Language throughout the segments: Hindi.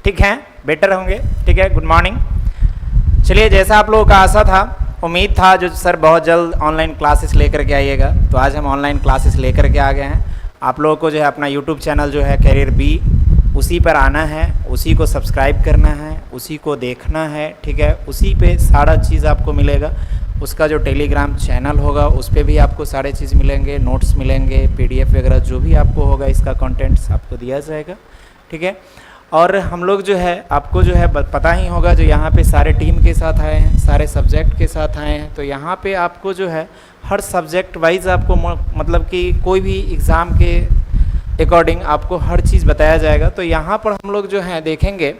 ठीक है, बेटर होंगे, ठीक है। Good morning. चलिए, जैसा आप लोगों का आशा था, उम्मीद था जो सर बहुत जल्द ऑनलाइन क्लासेस लेकर के आइएगा, तो आज हम ऑनलाइन क्लासेस लेकर के आ गए हैं। आप लोगों को जो है अपना यूट्यूब चैनल जो है करियर बी, उसी पर आना है, उसी को सब्सक्राइब करना है, उसी को देखना है, ठीक है। उसी पे सारा चीज़ आपको मिलेगा। उसका जो टेलीग्राम चैनल होगा उस पर भी आपको सारे चीज़ मिलेंगे, नोट्स मिलेंगे, PDF वगैरह जो भी आपको होगा इसका कंटेंट्स आपको दिया जाएगा, ठीक है। और हम लोग जो है आपको जो है पता ही होगा, जो यहाँ पे सारे टीम के साथ आए हैं, सारे सब्जेक्ट के साथ आए हैं, तो यहाँ पे आपको जो है हर सब्जेक्ट वाइज आपको मतलब कि कोई भी एग्ज़ाम के अकॉर्डिंग आपको हर चीज़ बताया जाएगा। तो यहाँ पर हम लोग जो है देखेंगे,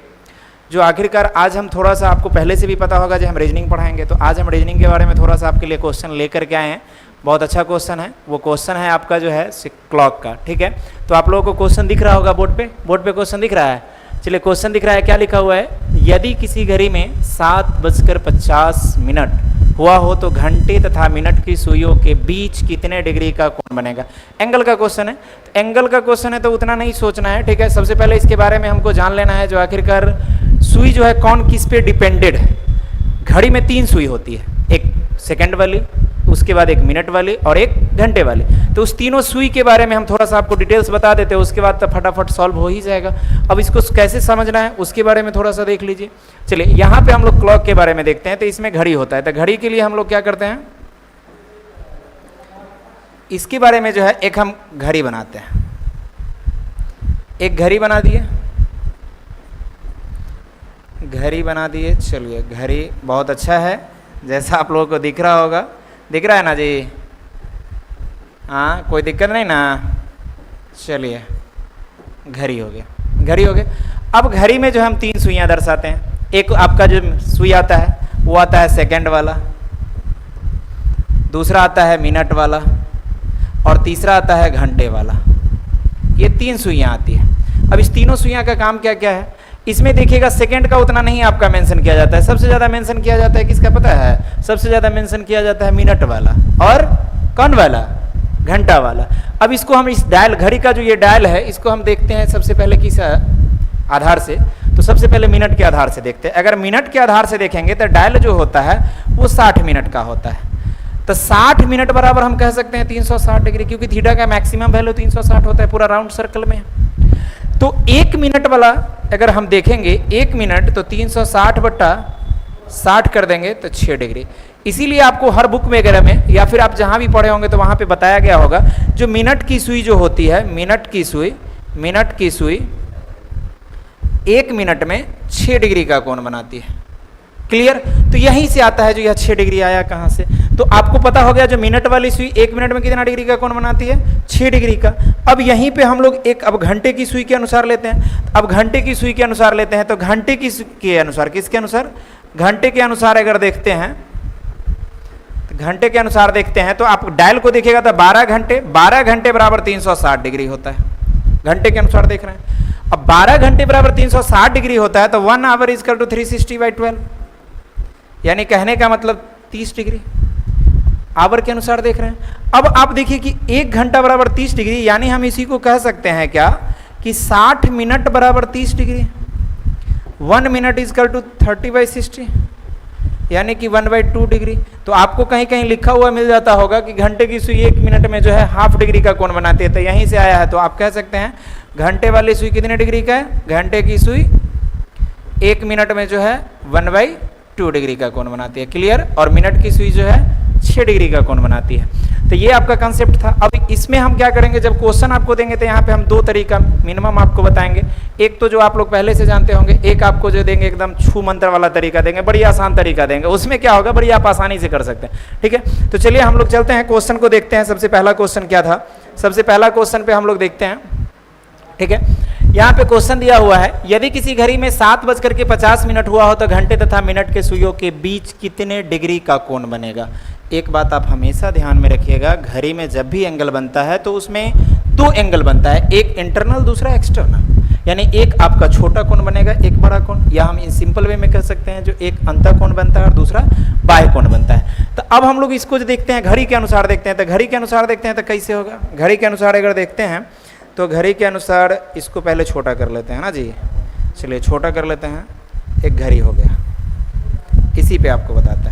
जो आखिरकार आज हम थोड़ा सा, आपको पहले से भी पता होगा जो हम रीजनिंग पढ़ाएंगे, तो आज हम रीजनिंग के बारे में थोड़ा सा आपके लिए क्वेश्चन लेकर के आए हैं। बहुत अच्छा क्वेश्चन है, वो क्वेश्चन है आपका जो है क्लॉक का, ठीक है। तो आप लोगों को क्वेश्चन दिख रहा होगा बोर्ड पे क्वेश्चन दिख रहा है। चलिए, क्वेश्चन दिख रहा है, क्या लिखा हुआ है, यदि किसी घड़ी में 7:50 हुआ हो तो घंटे तथा मिनट की सुइयों के बीच कितने डिग्री का कोण बनेगा। एंगल का क्वेश्चन है, तो एंगल का क्वेश्चन है तो उतना नहीं सोचना है, ठीक है। सबसे पहले इसके बारे में हमको जान लेना है, जो आखिरकार सुई जो है कौन किस पे डिपेंडेड है। घड़ी में 3 सुई होती है, एक सेकंड वाली, उसके बाद एक मिनट वाली और एक घंटे वाली। तो उस तीनों सुई के बारे में हम थोड़ा सा आपको डिटेल्स बता देते हैं, उसके बाद तो फटाफट सॉल्व हो ही जाएगा। अब इसको कैसे समझना है उसके बारे में थोड़ा सा देख लीजिए। चलिए, यहाँ पे हम लोग क्लॉक के बारे में देखते हैं। तो इसमें घड़ी होता है, तो घड़ी के लिए हम लोग क्या करते हैं, इसके बारे में जो है एक हम घड़ी बनाते हैं। एक घड़ी बना दिए, घड़ी बना दिए। चलिए, घड़ी बहुत अच्छा है, जैसा आप लोगों को दिख रहा होगा, दिख रहा है ना जी? हाँ, कोई दिक्कत नहीं ना? चलिए, घड़ी हो गया, घड़ी हो गया। अब घड़ी में जो हम 3 सुइयाँ दर्शाते हैं। एक आपका जो सुई आता है वो आता है सेकंड वाला, दूसरा आता है मिनट वाला और तीसरा आता है घंटे वाला। ये 3 सुइयाँ आती है। अब इस तीनों सुइयाँ का काम क्या क्या है, इसमें देखिएगा सेकंड का उतना नहीं आपका मेंशन किया जाता है। सबसे ज़्यादा मेंशन किया जाता है किसका पता है? सबसे ज़्यादा मेंशन किया जाता है मिनट वाला और कौन वाला? घंटा वाला। अब इसको हम इस डायल, घड़ी का जो ये डायल है, इसको हम देखते हैं सबसे पहले किस आधार से, तो सबसे पहले मिनट के आधार से देखते हैं। अगर मिनट के आधार से देखेंगे तो डायल जो होता है वो 60 मिनट का होता है। तो 60 मिनट बराबर हम कह सकते हैं 360 डिग्री, क्योंकि थीटा का मैक्सिमम वैल्यू 360 होता है पूरा राउंड सर्कल में। तो 1 मिनट वाला अगर हम देखेंगे, 1 मिनट तो 360/60 कर देंगे तो 6 डिग्री। इसीलिए आपको हर बुक वगैरह में या फिर आप जहाँ भी पढ़े होंगे तो वहाँ पे बताया गया होगा, जो मिनट की सुई जो होती है, मिनट की सुई 1 मिनट में 6 डिग्री का कोण बनाती है। क्लियर? तो यहीं से आता है जो यह 6 डिग्री आया कहाँ से। तो आपको पता हो गया जो मिनट वाली सुई 1 मिनट में कितना डिग्री का कोण बनाती है? 6 डिग्री का। अब यहीं पे हम लोग एक अब घंटे की सुई के अनुसार लेते हैं। अब घंटे की सुई के अनुसार लेते हैं, तो घंटे की के अनुसार, किसके अनुसार? घंटे के अनुसार अगर देखते हैं, तो घंटे के अनुसार देखते हैं तो आप डायल को देखिएगा तो 12 घंटे बराबर 360 डिग्री होता है। घंटे के अनुसार देख रहे हैं। अब 12 घंटे बराबर 360 डिग्री होता है तो 1 आवर इज इक्वल टू 360/12, यानी कहने का मतलब 30 डिग्री। आवर के अनुसार देख रहे हैं। अब आप देखिए कि 1 घंटा बराबर 30 डिग्री, यानी हम इसी को कह सकते हैं क्या कि 60 मिनट बराबर 30 degree. 1 minute is equal to 30/60, यानी कि 1/2 डिग्री। तो आपको कहीं कहीं लिखा हुआ मिल जाता होगा कि घंटे की सुई 1 मिनट में जो है ½ डिग्री का कोण बनाती है, तो यहीं से आया है। तो आप कह सकते हैं घंटे वाली सुई कितने डिग्री का है? घंटे की सुई 1 मिनट में जो है 1/2 डिग्री का कोण बनाती है। क्लियर? और मिनट की सुई जो है 6 डिग्री का कोण बनाती है। तो ये आपका कंसेप्ट था। अब इसमें हम क्या करेंगे, जब क्वेश्चन आपको देंगे तो यहाँ पे हम 2 तरीका मिनिमम आपको बताएंगे। एक तो जो आप लोग पहले से जानते होंगे, एक आपको जो देंगे एकदम छू मंत्र वाला तरीका देंगे, बड़ी आसान तरीका देंगे। उसमें क्या होगा, बड़ी आप आसानी से कर सकते हैं। ठीक है, तो चलिए हम लोग चलते हैं क्वेश्चन को देखते हैं। सबसे पहला क्वेश्चन क्या था? सबसे पहला क्वेश्चन पे हम लोग देखते हैं। ठीक है, यहाँ पे क्वेश्चन दिया हुआ है, यदि किसी घड़ी में 7:50 हुआ हो तो घंटे तथा मिनट के सुइयों के बीच कितने डिग्री का कोण बनेगा। एक बात आप हमेशा ध्यान में रखिएगा, घड़ी में जब भी एंगल बनता है तो उसमें 2 एंगल बनता है, एक इंटरनल दूसरा एक्सटर्नल। यानी एक आपका छोटा कोण बनेगा, एक बड़ा कोण, या हम इन सिंपल वे में कह सकते हैं जो एक अंतः कोण बनता है और दूसरा बाह्य कोण बनता है। तो अब हम लोग इसको जो देखते हैं घड़ी के अनुसार देखते हैं, तो घड़ी के अनुसार देखते हैं तो कैसे होगा। घड़ी के अनुसार अगर देखते हैं तो घड़ी के अनुसार इसको पहले छोटा कर लेते हैं ना जी। चलिए छोटा कर लेते हैं, एक घड़ी हो गया, इसी पे आपको बताता है।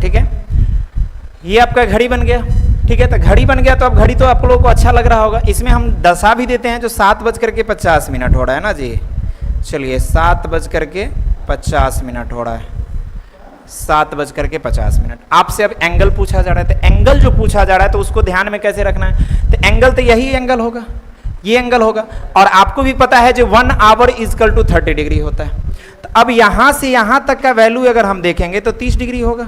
ठीक है, ये आपका घड़ी बन गया। ठीक है, तो घड़ी बन गया, तो अब घड़ी तो आप लोगों को अच्छा लग रहा होगा। इसमें हम दशा भी देते हैं जो 7:50 हो रहा है ना जी। चलिए 7:50 हो रहा है, 7:50। आपसे अब एंगल पूछा जा रहा है, तो एंगल जो पूछा जा रहा है तो उसको ध्यान में कैसे रखना है, तो एंगल तो यही एंगल होगा, ये एंगल होगा। और आपको भी पता है जो 1 आवर इजकल टू 30 डिग्री होता है। तो अब यहां से यहां तक का वैल्यू अगर हम देखेंगे तो 30 डिग्री होगा,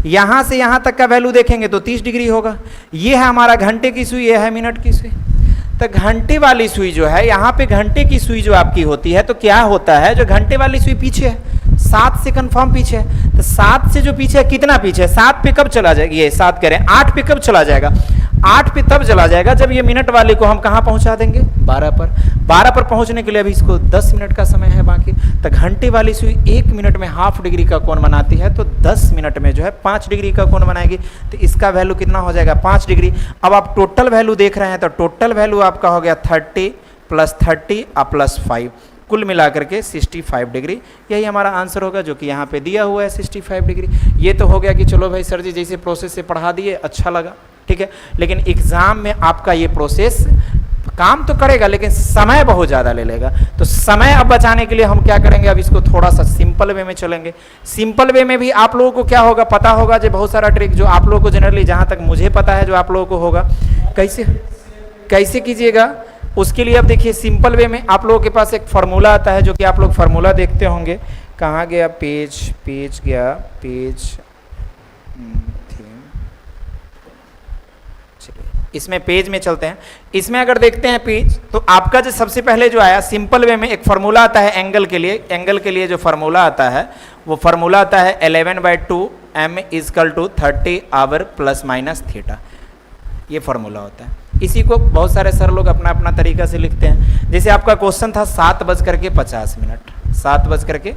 यहां से यहां तक का वैल्यू देखेंगे तो 30 डिग्री होगा। ये है हमारा घंटे की सुई, ये है मिनट की सुई। तो घंटे वाली सुई जो है, यहाँ पे घंटे की सुई जो आपकी होती है, तो क्या होता है, जो घंटे वाली सुई पीछे है, 7 से कंफर्म पीछे है। तो 7 से जो पीछे है, कितना पीछे है, 7 पे कब चला जाएगा, ये 7 करें 8 पे कब चला जाएगा, 8 पे तब चला जाएगा जब ये मिनट वाले को हम कहाँ पहुंचा देंगे, 12 पर। 12 पर पहुंचने के लिए अभी इसको 10 मिनट का समय है बाकी। तो घंटे वाली सुई 1 मिनट में हाफ डिग्री का कोण बनाती है, तो 10 मिनट में जो है 5 डिग्री का कोण बनाएगी। तो इसका वैल्यू कितना हो जाएगा, 5 डिग्री। अब आप टोटल वैल्यू देख रहे हैं, तो टोटल वैल्यू आपका हो गया 30 + 30 + 5, कुल मिलाकर के 65 डिग्री। यही हमारा आंसर होगा, जो कि यहाँ पे दिया हुआ है 65 डिग्री। ये तो हो गया कि चलो भाई सर जी जैसे प्रोसेस से पढ़ा दिए, अच्छा लगा, ठीक है। लेकिन एग्जाम में आपका ये प्रोसेस काम तो करेगा, लेकिन समय बहुत ज़्यादा ले लेगा। तो समय अब बचाने के लिए हम क्या करेंगे, अब इसको थोड़ा सा सिंपल वे में चलेंगे। सिंपल वे में भी आप लोगों को क्या होगा, पता होगा जो बहुत सारा ट्रिक जो आप लोगों को जनरली, जहाँ तक मुझे पता है, जो आप लोगों को होगा, कैसे कीजिएगा उसके लिए। अब देखिए सिंपल वे में आप लोगों के पास एक फार्मूला आता है, जो कि आप लोग फार्मूला देखते होंगे। कहाँ गया पेज गया, इसमें पेज में चलते हैं। इसमें अगर देखते हैं पेज, तो आपका जो सबसे पहले जो आया सिंपल वे में एक फार्मूला आता है एंगल के लिए। एंगल के लिए जो फार्मूला आता है वो फार्मूला आता है 11/2 m = 30 आवर ± थीटा। ये फार्मूला होता है। इसी को बहुत सारे सर लोग अपना अपना तरीका से लिखते हैं। जैसे आपका क्वेश्चन था 7:50, 7:50।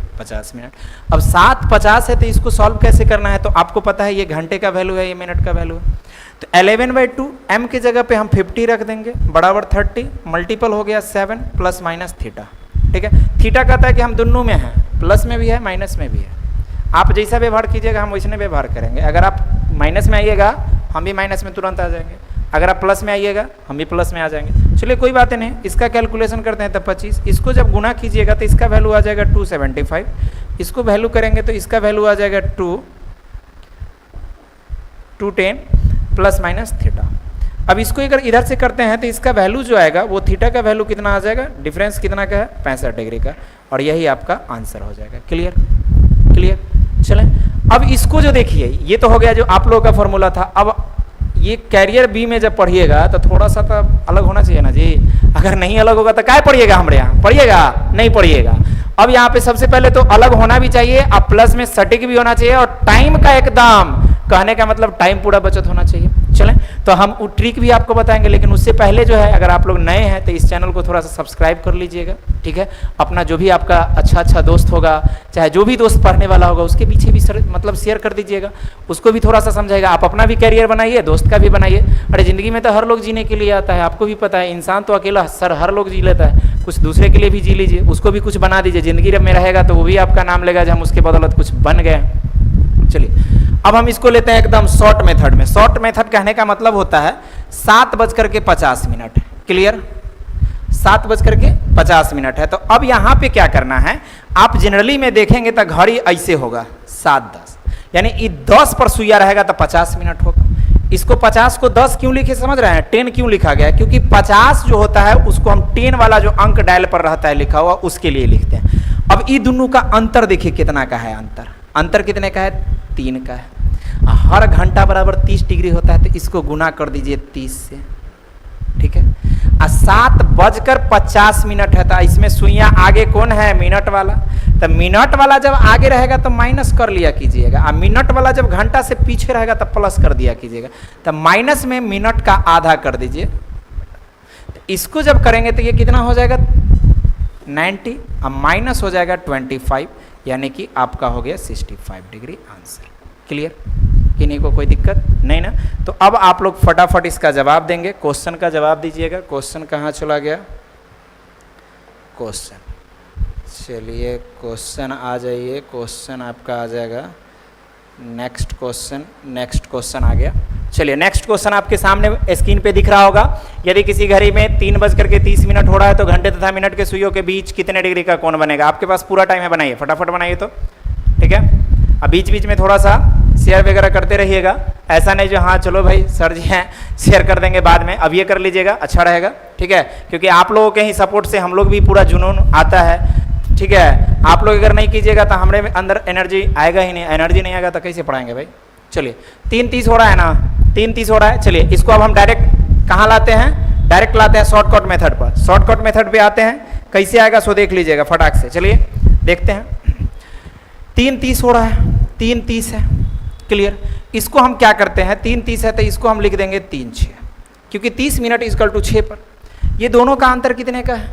अब 7:50 है, तो इसको सॉल्व कैसे करना है, तो आपको पता है ये घंटे का वैल्यू है, ये मिनट का वैल्यू है। तो 11/2 m की जगह पे हम 50 रख देंगे, बराबर 30, मल्टीपल हो गया 7 ± थीटा। ठीक है, थीटा कहता है कि हम दोनों में हैं, प्लस में भी है माइनस में भी है। आप जैसा व्यवहार कीजिएगा हम वैसे व्यवहार करेंगे। अगर आप माइनस में आइएगा हम भी माइनस में तुरंत आ जाएंगे, अगर आप प्लस में आइएगा हम भी प्लस में आ जाएंगे। चलिए कोई बात नहीं, इसका कैलकुलेशन करते हैं। तो 25, इसको जब गुना कीजिएगा तो इसका वैल्यू आ जाएगा 275। इसको वैल्यू करेंगे तो इसका वैल्यू आ जाएगा 210 ± थीटा। अब इसको अगर इधर से करते हैं तो इसका वैल्यू जो आएगा वो थीटा का वैल्यू कितना आ जाएगा, डिफरेंस कितना का है, 65 डिग्री का, और यही आपका आंसर हो जाएगा। क्लियर। चलें, अब इसको जो देखिए, ये तो हो गया जो आप लोगों का फॉर्मूला था। अब ये कैरियर बी में जब पढ़िएगा तो थोड़ा सा तो अलग होना चाहिए ना जी। अगर नहीं अलग होगा तो क्या पढ़िएगा, हमारे यहाँ पढ़िएगा नहीं पढ़िएगा। अब यहाँ पे सबसे पहले तो अलग होना भी चाहिए, अब प्लस में सटीक भी होना चाहिए, और टाइम का एकदम, कहने का मतलब टाइम पूरा बचत होना चाहिए। चलें, तो हम वो ट्रिक भी आपको बताएंगे, लेकिन उससे पहले जो है, अगर आप लोग नए हैं तो इस चैनल को थोड़ा सा सब्सक्राइब कर लीजिएगा, ठीक है। अपना जो भी आपका अच्छा दोस्त होगा, चाहे जो भी दोस्त पढ़ने वाला होगा, उसके पीछे भी मतलब शेयर कर दीजिएगा, उसको भी थोड़ा सा समझाएगा। आप अपना भी कैरियर बनाइए, दोस्त का भी बनाइए। अरे ज़िंदगी में तो हर लोग जीने के लिए आता है, आपको भी पता है। इंसान तो अकेला सर हर लोग जी लेता है, कुछ दूसरे के लिए भी जी लीजिए, उसको भी कुछ बना दीजिए। ज़िंदगी में रहेगा तो वो भी आपका नाम लेगा जब हम उसके बदौलत कुछ बन गए। चलिए, अब हम इसको लेते हैं एकदम शॉर्ट मेथड में। शॉर्ट मेथड कहने का मतलब होता है 7:50। क्लियर, 7:50 है। तो अब यहाँ पे क्या करना है, आप जनरली में देखेंगे तो घड़ी ऐसे होगा 7:10, यानी 10 पर सुइया रहेगा तो 50 मिनट होगा। इसको 50 को 10 क्यों लिखे समझ रहे हैं, 10 क्यों लिखा गया, क्योंकि 50 जो होता है उसको हम 10 वाला जो अंक डायल पर रहता है लिखा हुआ, उसके लिए लिखते हैं। अब ये दोनों का अंतर देखिए कितना का है, अंतर कितने का है, 3 का है। हर घंटा बराबर 30 डिग्री होता है, तो इसको गुना कर दीजिए 30 से, ठीक है। 7:50 है, तो इसमें सुइया आगे कौन है, मिनट वाला। तो मिनट वाला जब आगे रहेगा तो माइनस कर लिया कीजिएगा, और मिनट वाला जब घंटा से पीछे रहेगा तो प्लस कर दिया कीजिएगा। तो माइनस में मिनट का आधा कर दीजिए। तो इसको जब करेंगे तो ये कितना हो जाएगा 90, और माइनस हो जाएगा 25। यानी कि आपका हो गया 65 डिग्री आंसर। क्लियर? किन्हीं को कोई दिक्कत नहीं ना? तो अब आप लोग फटाफट इसका जवाब देंगे। क्वेश्चन का जवाब दीजिएगा। क्वेश्चन कहाँ चला गया? क्वेश्चन, चलिए क्वेश्चन आ जाइए। क्वेश्चन आपका आ जाएगा नेक्स्ट क्वेश्चन। नेक्स्ट क्वेश्चन आ गया। चलिए नेक्स्ट क्वेश्चन आपके सामने स्क्रीन पे दिख रहा होगा। यदि किसी घड़ी में 3:30 हो रहा है तो घंटे तथा मिनट के सुइयों के बीच कितने डिग्री का कोण बनेगा? आपके पास पूरा टाइम है, बनाइए, फटाफट बनाइए तो, ठीक है। अब बीच बीच में थोड़ा सा शेयर वगैरह करते रहिएगा, ऐसा नहीं जो हाँ चलो भाई सर जी हैं शेयर कर देंगे बाद में, अब ये कर लीजिएगा, अच्छा रहेगा, ठीक है। क्योंकि आप लोगों के ही सपोर्ट से हम लोग भी पूरा जुनून आता है, ठीक है। आप लोग अगर नहीं कीजिएगा तो हमारे अंदर एनर्जी आएगा ही नहीं, एनर्जी नहीं आएगा तो कैसे पढ़ाएंगे भाई। चलिए 3:30 हो रहा है ना, 3:30 हो रहा है। चलिए इसको अब हम डायरेक्ट कहाँ लाते हैं? डायरेक्ट लाते हैं शॉर्टकट मेथड पर। शॉर्टकट मेथड पे आते हैं, कैसे आएगा सो देख लीजिएगा फटाक से। चलिए देखते हैं। 3:30 हो रहा है, 3:30 है, क्लियर। इसको हम क्या करते हैं? 3:30 है तो इसको हम लिख देंगे 3:06, क्योंकि 30 मिनट इक्वल टू 6 पर। ये दोनों का अंतर कितने का है?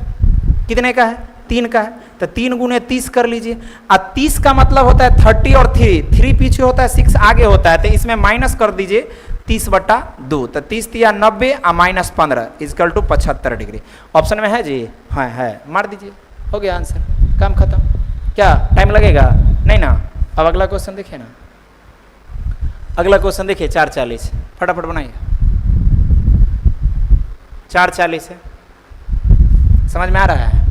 कितने का है? 3 का है। तो 3 × 30 कर लीजिए। अब 30 का मतलब होता है 30 और 3 पीछे होता है, 6 आगे होता है, तो इसमें माइनस कर दीजिए 30/2। तो 30 × 90 और -15 इक्वल टू 75 डिग्री। ऑप्शन में है जी? हाँ है, मार दीजिए, हो गया आंसर, काम खत्म। क्या टाइम लगेगा? नहीं ना। अब अगला क्वेश्चन देखिए ना, अगला क्वेश्चन देखिए 4:40, फटाफट बनाइए। 4:40 है, समझ में आ रहा है?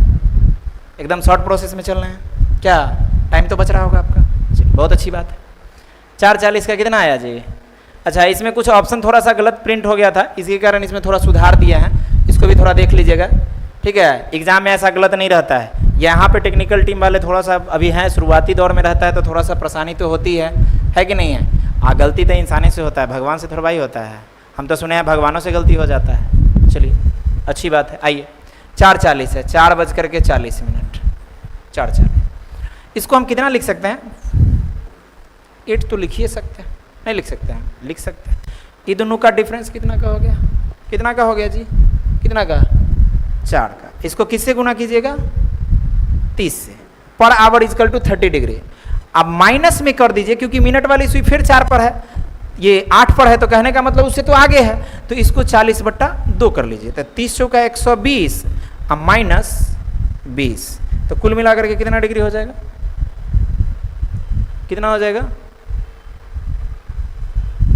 एकदम शॉर्ट प्रोसेस में चल रहे हैं, क्या टाइम तो बच रहा होगा आपका? बहुत अच्छी बात है। 4:40 का कितना आया जी? अच्छा, इसमें कुछ ऑप्शन थोड़ा सा गलत प्रिंट हो गया था, इसी कारण इसमें थोड़ा सुधार दिया है, इसको भी थोड़ा देख लीजिएगा, ठीक है। एग्जाम में ऐसा गलत नहीं रहता है। यहाँ पे टेक्निकल टीम वाले थोड़ा सा अभी हैं, शुरुआती दौर में रहता है तो थोड़ा सा परेशानी तो होती है कि नहीं है? गलती तो इंसानी से होता है, भगवान से थोड़ा ही होता है। हम तो सुने हैं भगवानों से गलती हो जाता है। चलिए अच्छी बात है। आइए 4:40 है, 4:40 मिनट, 4:40। इसको हम कितना लिख सकते हैं? 8 तो लिख ही सकते हैं, नहीं लिख सकते हैं? लिख सकते हैं। ये दोनों का डिफरेंस कितना का हो गया? कितना का हो गया जी? कितना का? 4 का। इसको किससे गुना कीजिएगा? 30 से। Per hour equal to 30 degree. अब माइनस में कर दीजिए, क्योंकि मिनट वाली सुई फिर 4 पर है, ये 8 पर है, तो कहने का मतलब उससे तो आगे है, तो इसको 40/2 कर लीजिए। तो 30 चौका 120 और -20, तो कुल मिलाकर के कितना डिग्री हो जाएगा? कितना हो जाएगा?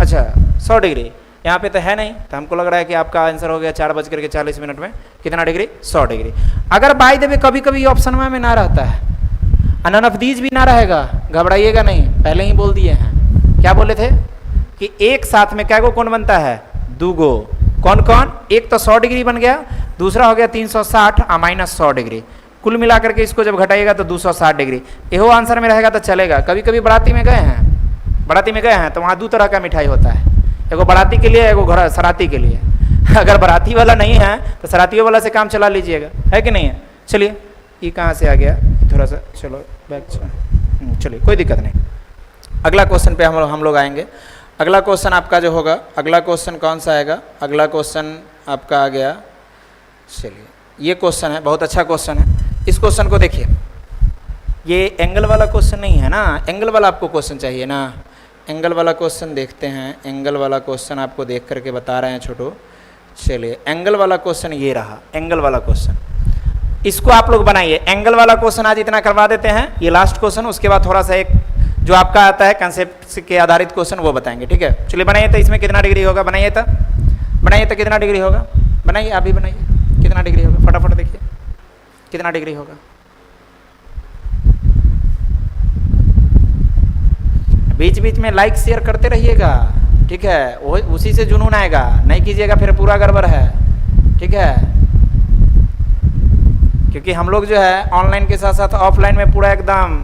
अच्छा 100 डिग्री। यहाँ पे तो है नहीं, तो हमको लग रहा है कि आपका आंसर हो गया 4:40 में कितना डिग्री? 100 डिग्री। अगर बाय द वे कभी कभी ऑप्शन में ना रहता है, नन ऑफ दीज भी ना रहेगा, घबराइएगा नहीं, पहले ही बोल दिए हैं। क्या बोले थे कि एक साथ में क्या को कोण बनता है? 2 गो। कौन कौन? एक तो 100 डिग्री बन गया, दूसरा हो गया 360 और -100 डिग्री। कुल मिलाकर के इसको जब घटाइएगा तो 260 डिग्री। यहो आंसर में रहेगा तो चलेगा। कभी कभी बाराती में गए हैं, बाराती में गए हैं तो वहाँ 2 तरह का मिठाई होता है, एगो बाराती के लिए, एगो घर सराती के लिए। अगर बाराती वाला नहीं है तो सरातियों वाला से काम चला लीजिएगा, है कि नहीं है? चलिए ये कहाँ से आ गया? थोड़ा सा चलो बैक, चलिए कोई दिक्कत नहीं। अगला क्वेश्चन पे हम लोग आएंगे। अगला क्वेश्चन आपका जो होगा, अगला क्वेश्चन कौन सा आएगा? अगला क्वेश्चन आपका आ गया, चलिए ये क्वेश्चन है, बहुत अच्छा क्वेश्चन है। इस क्वेश्चन को देखिए, ये एंगल वाला क्वेश्चन नहीं है ना, एंगल वाला आपको क्वेश्चन चाहिए ना। एंगल वाला क्वेश्चन देखते हैं। एंगल वाला क्वेश्चन आपको देख करके बता रहे हैं छोटू। चलिए एंगल वाला क्वेश्चन ये रहा, एंगल वाला क्वेश्चन, इसको आप लोग बनाइए। एंगल वाला क्वेश्चन आज इतना करवा देते हैं, ये लास्ट क्वेश्चन, उसके बाद थोड़ा सा एक जो आपका आता है कंसेप्ट के आधारित क्वेश्चन वो बताएंगे, ठीक है। चलिए बनाइए तो इसमें कितना डिग्री होगा? बनाइए तो कितना डिग्री होगा? बनाइए, आप भी बनाइए, कितना डिग्री होगा? फटाफट देखिए कितना डिग्री होगा। बीच बीच में लाइक शेयर करते रहिएगा, ठीक है, वो उसी से जुनून आएगा, नहीं कीजिएगा फिर पूरा गड़बड़ है, ठीक है। क्योंकि हम लोग जो है ऑनलाइन के साथ साथ ऑफलाइन में पूरा एकदम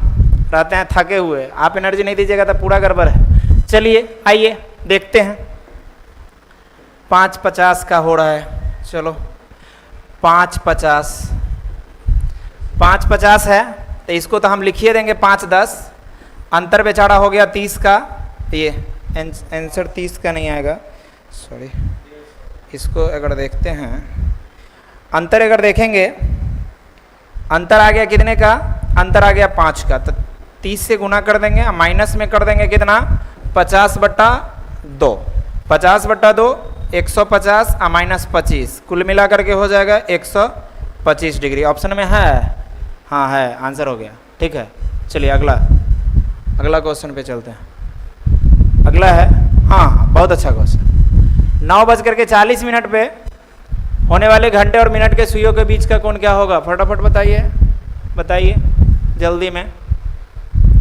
रहते हैं थके हुए, आप एनर्जी नहीं दीजिएगा तो पूरा गड़बड़ है। चलिए आइए देखते हैं। 5:50 का हो रहा है, चलो 5:50 है तो इसको तो हम लिखिए देंगे 5:10। अंतर बेचारा हो गया 30 का, ये आंसर 30 का नहीं आएगा, सॉरी। इसको अगर देखते हैं, अंतर अगर देखेंगे, अंतर आ गया कितने का? अंतर आ गया 5 का। तो 30 से गुना कर देंगे, माइनस में कर देंगे कितना 50/2, 50/2 150 माइनस 25, कुल मिला करके हो जाएगा 125 डिग्री। ऑप्शन में है, हाँ है, आंसर हो गया। ठीक है, चलिए अगला क्वेश्चन पे चलते हैं। अगला है, हाँ बहुत अच्छा क्वेश्चन। 9:40 पे होने वाले घंटे और मिनट के सुइयों के बीच का कोण क्या होगा? फटाफट बताइए जल्दी में,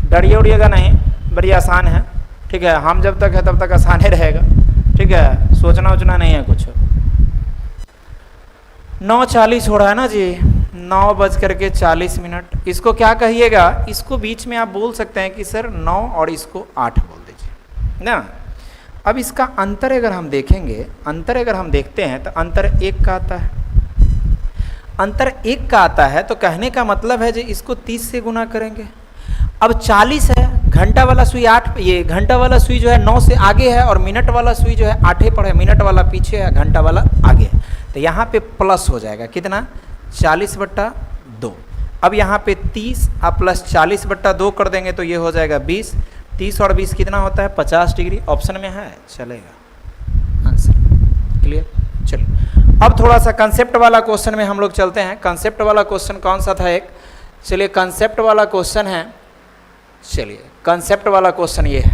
डरिए उड़िएगा नहीं, बड़ी आसान है। ठीक है, हम जब तक है तब तक आसान ही रहेगा। ठीक है, सोचना उचना नहीं है कुछ। 9:40 हो रहा है ना जी, 9:40। इसको क्या कहिएगा? इसको बीच में आप बोल सकते हैं कि सर 9 और इसको 8 बोल दीजिए ना। अब इसका अंतर अगर हम देखते हैं तो अंतर 1 का आता है। अंतर 1 का आता है तो कहने का मतलब है जी इसको 30 से गुना करेंगे। अब 40 है, घंटा वाला सुई 8, ये घंटा वाला सुई जो है 9 से आगे है और मिनट वाला सुई जो है 8 पर है, मिनट वाला पीछे है, घंटा वाला आगे है। तो यहाँ पे प्लस हो जाएगा कितना? 40/2। अब यहाँ पे 30 आप प्लस 40/2 कर देंगे तो ये हो जाएगा 20। 30 और 20 कितना होता है? 50 डिग्री। ऑप्शन में है, चलेगा आंसर। क्लियर? चलिए अब थोड़ा सा कंसेप्ट वाला क्वेश्चन में हम लोग चलते हैं। कंसेप्ट वाला क्वेश्चन कौन सा था एक? चलिए कंसेप्ट वाला क्वेश्चन है, चलिए कंसेप्ट वाला क्वेश्चन ये है,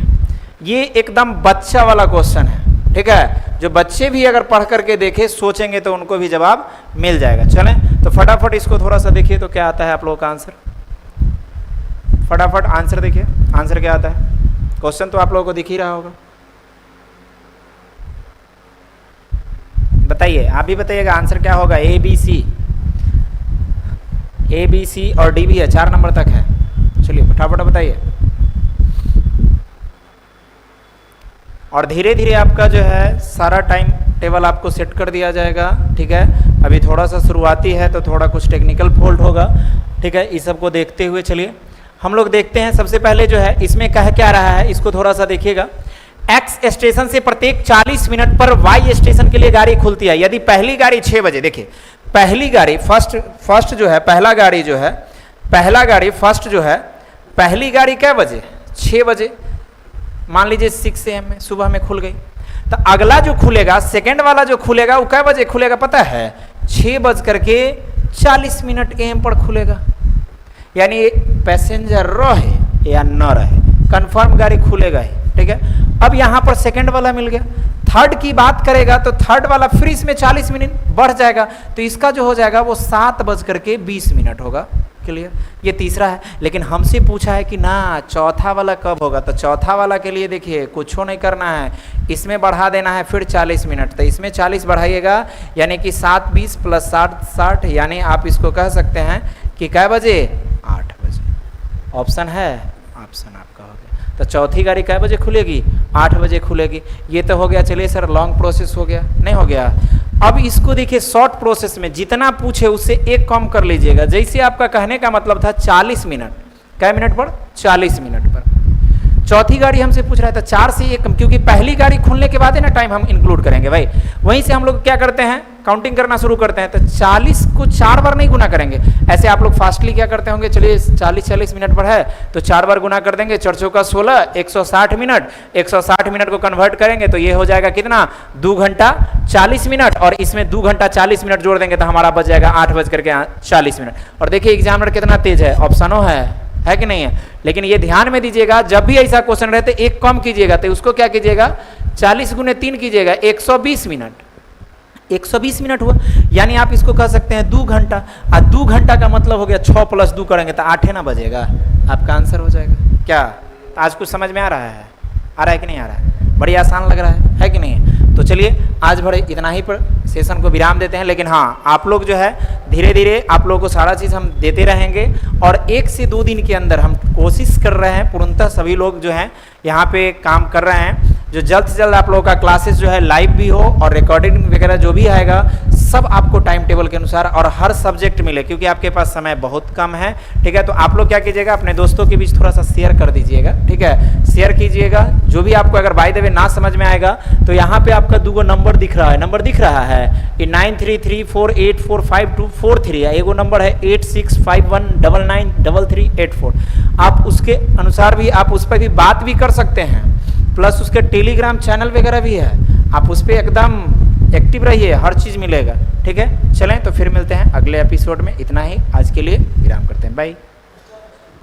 ये एकदम बच्चा वाला क्वेश्चन है। ठीक है, जो बच्चे भी अगर पढ़ करके देखे सोचेंगे तो उनको भी जवाब मिल जाएगा। चलें तो फटाफट इसको थोड़ा सा देखिए तो क्या आता है आप लोगों का आंसर। फटाफट आंसर देखिए, आंसर क्या आता है? क्वेश्चन तो आप लोगों को दिख ही रहा होगा, बताइए, आप भी बताइएगा आंसर क्या होगा। ए बी सी और डी भी है, 4 नंबर तक है। चलिए फटाफट बताइए। और धीरे धीरे आपका जो है सारा टाइम टेबल आपको सेट कर दिया जाएगा। ठीक है, अभी थोड़ा सा शुरुआती है तो थोड़ा कुछ टेक्निकल फॉल्ट होगा। ठीक है, इस सबको देखते हुए चलिए हम लोग देखते हैं। सबसे पहले जो है इसमें कह क्या रहा है, इसको थोड़ा सा देखिएगा। एक्स स्टेशन से प्रत्येक 40 मिनट पर वाई स्टेशन के लिए गाड़ी खुलती है। यदि पहली गाड़ी 6 बजे, देखिए पहली गाड़ी फर्स्ट जो है, पहला गाड़ी जो है, पहला गाड़ी फर्स्ट जो है, पहली गाड़ी क्या बजे? 6 बजे, मान लीजिए 6 AM में सुबह में खुल गई। तो अगला जो खुलेगा, सेकंड वाला जो खुलेगा वो क्या बजे खुलेगा पता है? 6:40 AM पर खुलेगा। यानी पैसेंजर रहे या न रहे, कंफर्म गाड़ी खुलेगा ही। ठीक है, अब यहाँ पर सेकंड वाला मिल गया। थर्ड की बात करेगा तो थर्ड वाला फिर इसमें 40 मिनट बढ़ जाएगा, तो इसका जो हो जाएगा वो 7:20 होगा। क्लियर? ये तीसरा है, लेकिन हमसे पूछा है कि ना चौथा वाला कब होगा, तो चौथा वाला के लिए देखिए कुछ नहीं करना है, इसमें बढ़ा देना है फिर 40 मिनट, तो इसमें 40 बढ़ाइएगा, यानी कि 7:20 + 60, यानी आप इसको कह सकते हैं कि कै बजे? 8 बजे। ऑप्शन है, ऑप्शन आपका हो गया। तो चौथी गाड़ी कै बजे खुलेगी? 8 बजे खुलेगी। ये तो हो गया। चलिए सर लॉन्ग प्रोसेस हो गया, नहीं हो गया? अब इसको देखिए शॉर्ट प्रोसेस में जितना पूछे उससे 1 कम कर लीजिएगा। जैसे आपका कहने का मतलब था 40 मिनट, कै मिनट पर? 40 मिनट पर। चौथी गाड़ी हमसे पूछ रहा था 4 से 1 कम, क्योंकि पहली गाड़ी खुलने के बाद है ना टाइम हम इंक्लूड करेंगे भाई। वहीं से हम लोग क्या करते हैं, काउंटिंग करना शुरू करते हैं। तो 40 को 4 बार नहीं गुना करेंगे, ऐसे आप लोग फास्टली क्या करते होंगे, चलिए 40 मिनट पर है तो 4 बार गुना कर देंगे, 4 चौका 16, 160 मिनट। 160 मिनट को कन्वर्ट करेंगे तो ये हो जाएगा कितना? 2 घंटा 40 मिनट, और इसमें 2 घंटा 40 मिनट जोड़ देंगे तो हमारा बच जाएगा 8:40 मिनट। और देखिए एग्जामिनर कितना तेज है, ऑप्शनों है कि नहीं है? लेकिन ये ध्यान में दीजिएगा, जब भी ऐसा क्वेश्चन रहते 1 कम कीजिएगा तो उसको क्या कीजिएगा, 40 × 3 कीजिएगा, 120 मिनट। 120 मिनट हुआ, यानी आप इसको कह सकते हैं 2 घंटा। और 2 घंटा का मतलब हो गया 6 + 2 करेंगे तो 8 ना बजेगा, आपका आंसर हो जाएगा। क्या आज कुछ समझ में आ रहा है? आ रहा है कि नहीं आ रहा है? बड़ी आसान लग रहा है कि नहीं? तो चलिए आज भरे इतना ही पर सेशन को विराम देते हैं। लेकिन हाँ, आप लोग जो है धीरे धीरे आप लोगों को सारा चीज़ हम देते रहेंगे, और 1 से 2 दिन के अंदर हम कोशिश कर रहे हैं, पूर्णतः सभी लोग जो हैं यहाँ पे काम कर रहे हैं, जो जल्द से जल्द आप लोगों का क्लासेस जो है लाइव भी हो और रिकॉर्डिंग वगैरह जो भी आएगा सब आपको टाइम टेबल के अनुसार और हर सब्जेक्ट मिले, क्योंकि आपके पास समय बहुत कम है। ठीक है, तो आप लोग क्या कीजिएगा, अपने दोस्तों के बीच थोड़ा सा शेयर कर दीजिएगा। ठीक है, शेयर कीजिएगा। जो भी आपको अगर बाय द वे ना समझ में आएगा तो यहाँ पे आपका 2 नंबर दिख रहा है, नंबर दिख रहा है कि 9334845243 है, एगो नंबर है 8651993384। आप उसके अनुसार भी आप उस पर भी बात भी कर सकते हैं, प्लस उसके टेलीग्राम चैनल वगैरह भी है, आप उस पर एकदम एक्टिव रहिए, हर चीज़ मिलेगा। ठीक है, चलें तो फिर मिलते हैं अगले एपिसोड में। इतना ही आज के लिए विराम करते हैं, बाय।